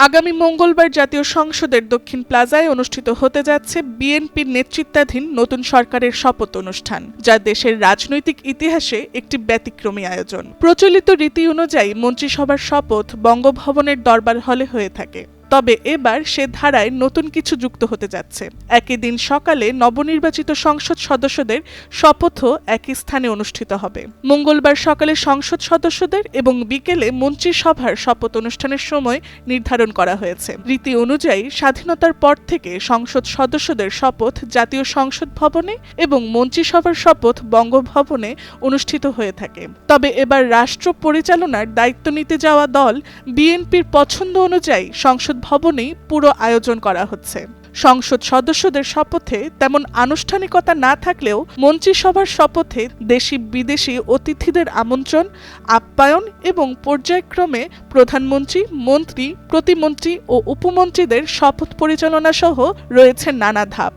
আগামী মঙ্গলবার জাতীয় সংসদের দক্ষিণ প্লাজায় অনুষ্ঠিত হতে যাচ্ছে বিএনপির নেতৃত্বাধীন নতুন সরকারের শপথ অনুষ্ঠান, যা দেশের রাজনৈতিক ইতিহাসে একটি ব্যতিক্রমী আয়োজন। প্রচলিত রীতি অনুযায়ী মন্ত্রিসভার শপথ বঙ্গভবনের দরবার হলে হয়ে থাকে, তবে এবার সে ধারায় নতুন কিছু যুক্ত হতে যাচ্ছে। একই দিন সকালে নবনির্বাচিত সংসদ সদস্যদের শপথও একই স্থানে অনুষ্ঠিত হবে। মঙ্গলবার সকালে সংসদ সদস্যদের এবং বিকেলে মন্ত্রিসভার শপথ অনুষ্ঠানের সময় নির্ধারণ করা হয়েছে। রীতি অনুযায়ী স্বাধীনতার পর থেকে সংসদ সদস্যদের শপথ জাতীয় সংসদ ভবনে এবং মন্ত্রিসভার শপথ বঙ্গভবনে অনুষ্ঠিত হয়ে থাকে। তবে এবার রাষ্ট্র পরিচালনার দায়িত্ব নিতে যাওয়া দল বিএনপির পছন্দ অনুযায়ী সংসদ ভবনেই পুরো আয়োজন করা হচ্ছে। সংসদ সদস্যদের শপথে তেমন আনুষ্ঠানিকতা না থাকলেও মন্ত্রিসভার শপথে দেশি বিদেশি অতিথিদের আমন্ত্রণ, আপ্যায়ন এবং পর্যায়ক্রমে প্রধানমন্ত্রী, মন্ত্রী, প্রতিমন্ত্রী ও উপমন্ত্রীদের শপথ পরিচালনা সহ রয়েছে নানা ধাপ।